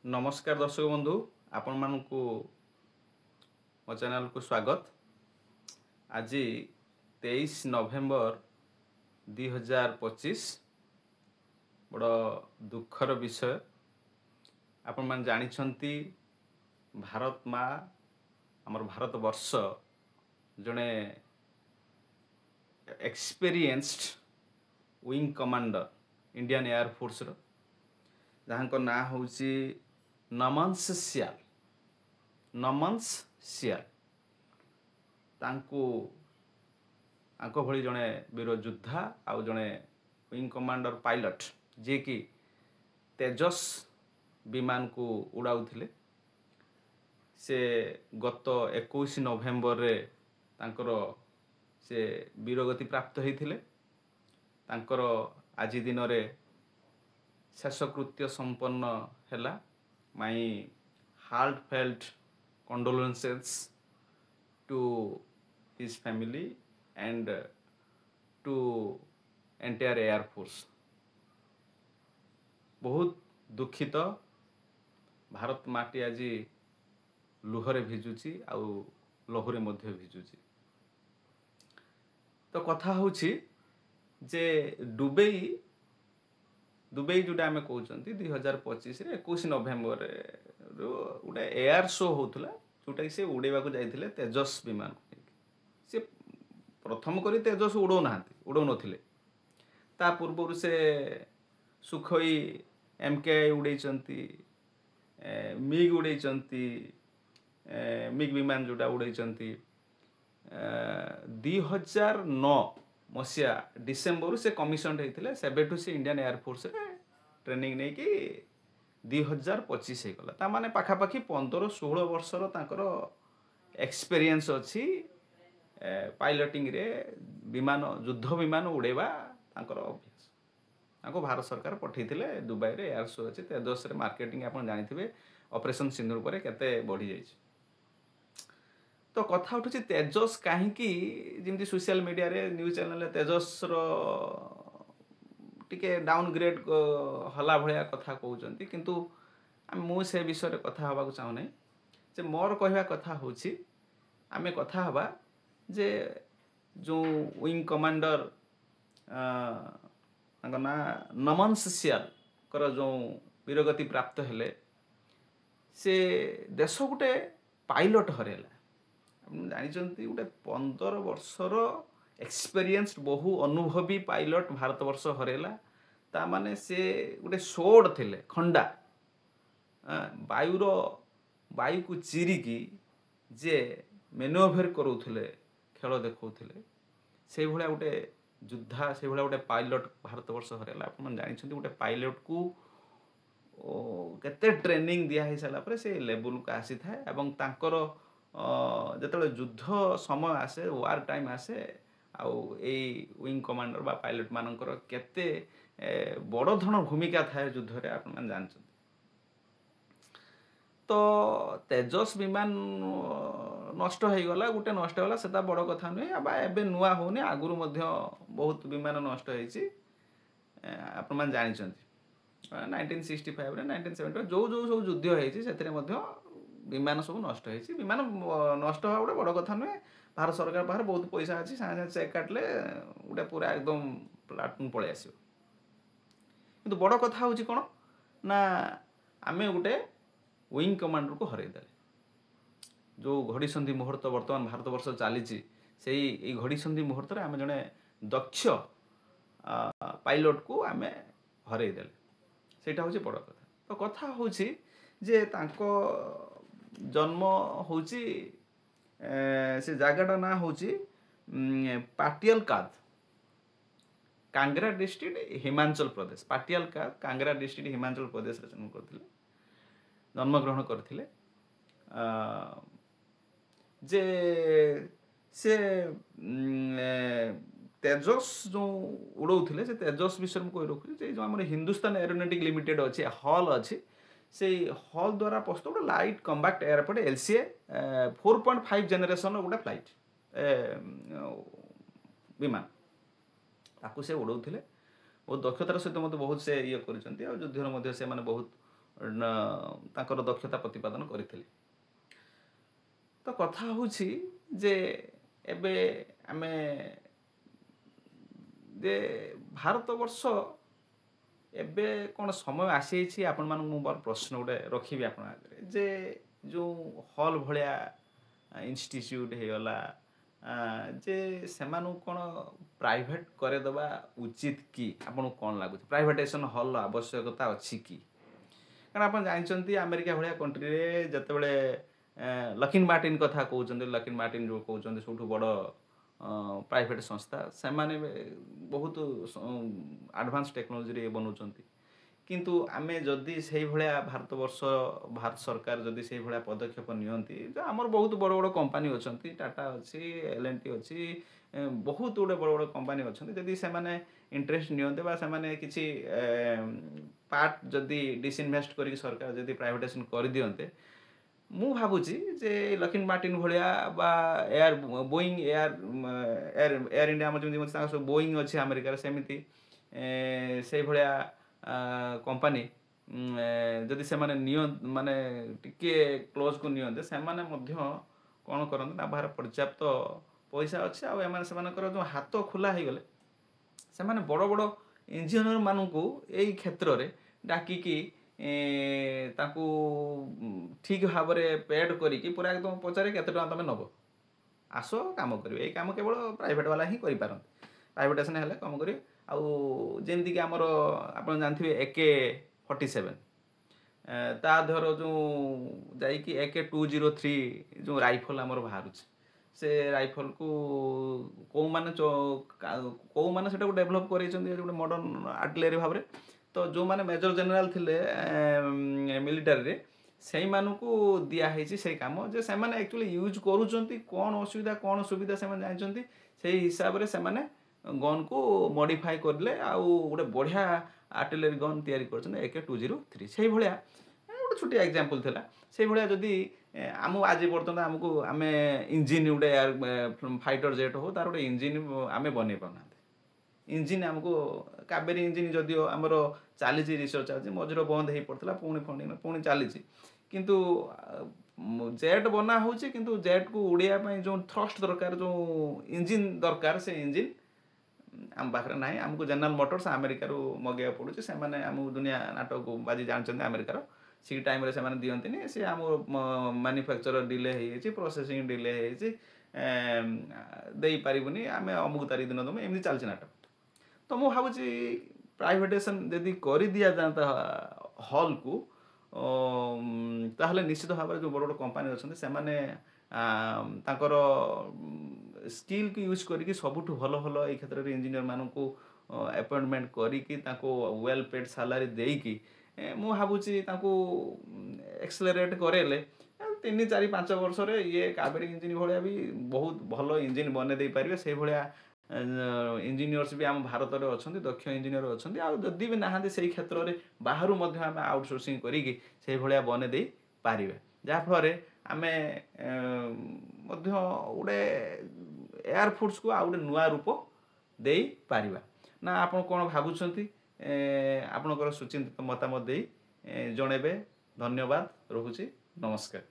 नमस्कार दर्शक बंधु आपण मानकु मो चैनल को स्वागत। आज 23 नवेम्बर 2025 बड़ दुखर विषय। आपण मान जानिछंती भारत माँ हमर भारत वर्ष जने experienced wing commander Indian air force रो जहाँ ना हूँ नमन्स सियाल। नमन्स सियाल तांको आंको भली जने वीर योद्धा आउ जने विंग कमांडर पायलट जे कि तेजस विमान को उड़ाउथिले। से गत 21 नवेम्बर रे तांकर से वीरगति प्राप्त होइथिले। तांकर आज दिन रे शेषकृत्य संपन्न हैला। माई heartfelt condolences to his family and to entire air force। बहुत दुखित भारत माटी आज लुहरे भिजुची आउ लहुरे मध्य भिजुची। तो कथा होची जे दुबई जोटा आम कहते 2025 21 नवेम्बर गोटे एयर शो होता जोटा कि से उड़ेवा जाते तेजस विमान। से प्रथम करी तेजस उड़ौ नथिले। ता पूर्व से सुखोई MKI उड़ैचंती, मिग उड़ैचंती, मिग विमान जोटा उड़ैचंती 2009 मसीहा डिसेम्बर से कमिशन होते सेबेठू से इंडियन एयर फोर्स रे ट्रेनिंग नहीं कि 2025 होगला। ता माने पाखापाखी 15-16 वर्षर तांकर एक्सपीरियंस अच्छी पायलटिंग रे विमान युद्ध विमान उड़ेवा तांकर अभ्यास। तांको भारत सरकार पठैथिले दुबई रे एयर शो अछि तेजस रे मार्केटिंग आपण जानिथिबे ऑपरेशन सिंदूर परे केते बढ़ी जायछि। तो कथा उठुछि तेजस कहीं जमी सोशल मीडिया रे न्यूज चैनल तेजस रो टिके डाउनग्रेड हला भलिया कथा कहउचंती किंतु मु से विषय रे कथा हवा को चाहू नै। जे मोर कहवा कथा होछि आमे कथा हवा जे जो विंग कमांडर ना नमन्स सियाल कर जो वीरगति प्राप्त हेले से देश गुटे पायलट हरेला। जानी गोटे 15 वर्षर एक्सपीरियंस्ड बहु अनुभवी पायलट भारत वर्ष हरेला। ता माने से गोटे सोड थिले खंडा वायु को चिरिकी जे मेनोभर करूथिले खेल देखौथिले से भलिया गोटे योद्धा से भलिया गोटे पायलट भारत वर्ष हरेला। आपण जानी गोटे पायलट को केते ट्रेनिंग दिया है साला पर से लेवल को आसी थाए एवं तांकर जतले युद्ध समय आसे वार टाइम आसे आउ ए विंग कमांडर बा पायलट मानकर केते बड़ धन भूमिका थाए युद्ध रे आपण मान जानछन। तो तेजस विमान नष्ट हो गला गोटे नष्ट होला सेता बड़ कथा नै। अब एबे नुआ होने आगुरु मध्य बहुत विमान नष्ट होईची आपण मान जानिछंती 1965 रे 1970 जो जो सब युद्ध होईची सेतरे मध्य विमान सब नष्ट होईची। विमान नष्ट होवा गोटे बड़ कथा नै। भारत सरकार पाखरे बहुत पैसा अछि साथे चेक काटले गोटे पूरा एकदम प्लाटून पळे आसीबो। किंतु बड़ कथा होची कोन ना आमे गोटे विंग कमांडर को हरै देले। जो घड़ी संधि मुहूर्त वर्तमान भारत वर्ष चलीची सेही घड़ी संधि मुहूर्त रे आमे जने दक्ष पायलट को आमे हरै देले। सेटा होची बड़ कथा। तो कथा होची जे तांको जन्म होची से जगह ना होची पाटियल काद कांगरा डिस्ट्रिक्ट हिमाचल प्रदेश। पाटियल काद कांगरा डिस्ट्रिक्ट हिमाचल प्रदेश रे जन्म करथिले जन्म ग्रहण करथिले। जे से तेजस जो उड़ौथिले से तेजस विषय में कोई रखु जे जो हमर हिंदुस्तान एरोनॉटिक लिमिटेड अछि हॉल अछि से हॉल द्वारा प्रस्तुत गोटे light combat airport LCA 4.5 generation गोटे फ्लाइट विमान ताकू से उड़ौथिले। बहुत दक्षतार सहित बहुत से ये कर युद्धर से बहुत ତାଙ୍କର ଦକ୍ଷତା ପ୍ରତିପାଦନ କରିଥିଲେ। ତ କଥା ହେଉଛି ଯେ ଏବେ ଆମେ ଯେ ଭାରତବର୍ଷ ଏବେ କ'ଣ ସମୟ ଆସିଯାଇଛି ଆପଣମାନଙ୍କୁ ମୁଁ ମୋର ପ୍ରଶ୍ନ ଗୋଟେ ରଖିବି ଆପଣଙ୍କ ଆଗରେ ଯେ ଯେଉଁ ହଲ୍ ଭଳିଆ ଇନଷ୍ଟିଚ୍ୟୁଟ୍ ହେଇଗଲା ଯେ ସେମାନଙ୍କୁ କ'ଣ ପ୍ରାଇଭେଟ୍ କରେଇଦେବା ଉଚିତ କି ଆପଣଙ୍କୁ କ'ଣ ଲାଗୁଛି? ପ୍ରାଇଭେଟାଇଜେସନ୍ ହଲ୍ର ଆବଶ୍ୟକତା ଅଛି କି? କାରଣ ଆପଣ ଜାଣିଛନ୍ତି ଆମେରିକା ଭଳିଆ କଣ୍ଟ୍ରିରେ ଯେତେବେଳେ ଲକିନ୍ ମାର୍ଟିନ୍ କଥା କହୁଛନ୍ତି, ଲକିନ୍ ମାର୍ଟିନ୍ ଯେଉଁ କହୁଛନ୍ତି ସବୁଠୁ ବଡ଼ ପ୍ରାଇଭେଟ୍ ସଂସ୍ଥା, ସେମାନେ ବହୁତ ଆଡ଼ଭାନ୍ସ ଟେକ୍ନୋଲୋଜିରେ ବନାଉଛନ୍ତି। କିନ୍ତୁ ଆମେ ଯଦି ସେଇଭଳିଆ ଭାରତ ସରକାର ଯଦି ସେଇଭଳିଆ ପଦକ୍ଷେପ ନିଅନ୍ତି, ତ ଆମର ବହୁତ ବଡ଼ ବଡ଼ କମ୍ପାନୀ ଅଛନ୍ତି, ଟାଟା ଅଛି, L&T ଅଛି, ବହୁତ ଗୁଡ଼ିଏ ବଡ଼ ବଡ଼ କମ୍ପାନୀ ଅଛନ୍ତି। ଯଦି ସେମାନେ ଇଣ୍ଟରେଷ୍ଟ ନିଅନ୍ତେ ବା ସେମାନେ କିଛି ପାର୍ଟ ଯଦି ଡିସଇନଭେଷ୍ଟ କରିକି ସରକାର ଯଦି ପ୍ରାଇଭେଟାଇଜେସନ୍ କରିଦିଅନ୍ତେ, ମୁଁ ଭାବୁଛି ଯେ ଲକିନ୍ ମାର୍ଟିନ୍ ଭଳିଆ ବା ବୋଇଂ ଏୟାର ଇଣ୍ଡିଆ ଆମର ଯେମିତି ଅଛି, ତାଙ୍କର ସବୁ ବୋଇଂ ଅଛି ଆମେରିକାରେ, ସେମିତି ସେଇଭଳିଆ କମ୍ପାନୀ ଯଦି ସେମାନେ ମାନେ ଟିକେ କ୍ଲୋଜ୍କୁ ନିଅନ୍ତେ, ସେମାନେ ମଧ୍ୟ କ'ଣ କରନ୍ତି ନା ପାଖରେ ପର୍ଯ୍ୟାପ୍ତ ପଇସା ଅଛି ଆଉ ସେମାନଙ୍କର ଯେଉଁ ହାତ ଖୋଲା ହେଇଗଲେ ସେମାନେ ବଡ଼ ବଡ଼ ଇଞ୍ଜିନିୟରମାନଙ୍କୁ ଏଇ କ୍ଷେତ୍ରରେ ଡାକିକି ତାଙ୍କୁ ଠିକ୍ ଭାବରେ ପେଡ୍ କରିକି ପୁରା ଏକଦମ ପଚାରେ କେତେ ଟଙ୍କା ତୁମେ ନେବ, ଆସ କାମ କରିବେ। ଏଇ କାମ କେବଳ ପ୍ରାଇଭେଟ୍ ବାଲା ହିଁ କରିପାରନ୍ତି, ପ୍ରାଇଭେଟାଇଜେସନ୍ ହେଲେ କାମ କରିବେ। ଆଉ ଯେମିତିକି ଆମର ଆପଣ ଜାଣିଥିବେ AK-47 ତା ଦେହର ଯେଉଁ ଯାଇକି AK-203 ଯେଉଁ ରାଇଫଲ୍ ଆମର ବାହାରୁଛି, ସେ ରାଇଫଲ୍କୁ କେଉଁମାନେ ସେଟାକୁ ଡେଭଲପ୍ କରେଇଛନ୍ତି ଗୋଟେ ମଡ଼ର୍ଣ୍ଣ ଆର୍ଟିଲେରୀ ଭାବରେ। ତ ଯେଉଁମାନେ ମେଜର ଜେନେରାଲ୍ ଥିଲେ ମିଲିଟାରୀରେ, ସେଇମାନଙ୍କୁ ଦିଆହେଇଛି ସେଇ କାମ ଯେ ସେମାନେ ଆକ୍ଚୁଆଲି ୟୁଜ୍ କରୁଛନ୍ତି, କ'ଣ ଅସୁବିଧା କ'ଣ ସୁବିଧା ସେମାନେ ଜାଣିଛନ୍ତି, ସେଇ ହିସାବରେ ସେମାନେ ଗନ୍କୁ ମଡ଼ିଫାଏ କରିଲେ ଆଉ ଗୋଟେ ବଢ଼ିଆ ଆର୍ଟିଲେରୀ ଗନ୍ ତିଆରି କରୁଛନ୍ତି AK-203। ସେଇଭଳିଆ ଗୋଟେ ଛୋଟିଆ ଏକ୍ଜାମ୍ପଲ୍ ଥିଲା। ସେଇଭଳିଆ ଯଦି ଆଜି ବର୍ତ୍ତମାନ ଆମେ ଇଞ୍ଜିନ୍ ଗୋଟେ ଫାଇଟର ଜେଟ୍ ହଉ, ତାର ଗୋଟେ ଇଞ୍ଜିନ୍ ଆମେ ବନେଇ ପାରୁନାହାନ୍ତି। ଇଞ୍ଜିନ୍ ଆମକୁ କାବେରୀ ଇଞ୍ଜିନ୍ ଯଦିଓ ଆମର ଚାଲିଛି, ରିସର୍ଚ୍ଚ ଚାଲିଛି, ମଝିରେ ବନ୍ଦ ହେଇ ପଡ଼ିଥିଲା, ପୁଣି ଚାଲିଛି। କିନ୍ତୁ ଜେଟ୍ ବନା ହେଉଛି, କିନ୍ତୁ ଜେଟ୍କୁ ଉଡ଼ିବା ପାଇଁ ଯେଉଁ ଥ୍ରଷ୍ଟ ଦରକାର, ଯେଉଁ ଇଞ୍ଜିନ୍ ଦରକାର, ସେ ଇଞ୍ଜିନ୍ ଆମ ପାଖରେ ନାହିଁ। ଆମକୁ ଜେନେରାଲ୍ ମୋଟର୍ସ ଆମେରିକାରୁ ମଗେଇବାକୁ ପଡ଼ୁଛି। ସେମାନେ ଆମକୁ ଦୁନିଆ ନାଟକ ବାଜି ଜାଣିଛନ୍ତି ଆମେରିକାର, ସେଇ ଟାଇମ୍ରେ ସେମାନେ ଦିଅନ୍ତିନି। ସେ ଆମ ମାନୁଫ୍ୟାକ୍ଚର ଡିଲେ ହେଇଯାଇଛି, ପ୍ରୋସେସିଂ ଡିଲେ ହେଇଯାଇଛି, ଦେଇପାରିବୁନି, ଆମେ ଅମୁକ ତାରିଖ ଦିନ ଦେବୁ, ଏମିତି ଚାଲିଛି ନାଟକ। ତ ମୁଁ ଭାବୁଛି ପ୍ରାଇଭେଟାଇଜେସନ୍ ଯଦି କରିଦିଆଯାଆନ୍ତା ହଲ୍କୁ, ତାହେଲେ ନିଶ୍ଚିତ ଭାବରେ ଯେଉଁ ବଡ଼ ବଡ଼ କମ୍ପାନୀ ଅଛନ୍ତି ସେମାନେ ତାଙ୍କର ସ୍କିଲ୍କୁ ୟୁଜ୍ କରିକି ସବୁଠୁ ଭଲ ଏଇ କ୍ଷେତ୍ରରେ ଇଞ୍ଜିନିୟରମାନଙ୍କୁ ଆପଏଣ୍ଟମେଣ୍ଟ କରିକି ତାଙ୍କୁ ୱେଲ୍ ପେଡ୍ ସାଲାରୀ ଦେଇକି ମୁଁ ଭାବୁଛି ତାଙ୍କୁ ଏକ୍ସେଲରେଟ୍ କରେଇଲେ 3, 4, 5 ବର୍ଷରେ ଇଏ କାବେରୀ ଇଞ୍ଜିନ୍ ଭଳିଆ ବି ବହୁତ ଭଲ ଇଞ୍ଜିନ୍ ବନେଇ ଦେଇପାରିବେ। ସେଇଭଳିଆ ଇଞ୍ଜିନିୟର୍ସ ବି ଆମ ଭାରତରେ ଅଛନ୍ତି, ଦକ୍ଷ ଇଞ୍ଜିନିୟର ଅଛନ୍ତି। ଆଉ ଯଦି ବି ନାହାନ୍ତି ସେଇ କ୍ଷେତ୍ରରେ ବାହାରୁ ମଧ୍ୟ ଆମେ ଆଉଟସୋର୍ସିଂ କରିକି ସେଇଭଳିଆ ବନେଇ ଦେଇପାରିବେ, ଯାହାଫଳରେ ଆମେ ମଧ୍ୟ ଗୋଟେ ଏୟାରଫୋର୍ସକୁ ଆଉ ଗୋଟେ ନୂଆ ରୂପ ଦେଇପାରିବା। ନା ଆପଣ କ'ଣ ଭାବୁଛନ୍ତି? ଆପଣଙ୍କର ସୁଚିନ୍ତିତ ମତାମତ ଦେଇ ଜଣେଇବେ। ଧନ୍ୟବାଦ, ରହୁଛି, ନମସ୍କାର।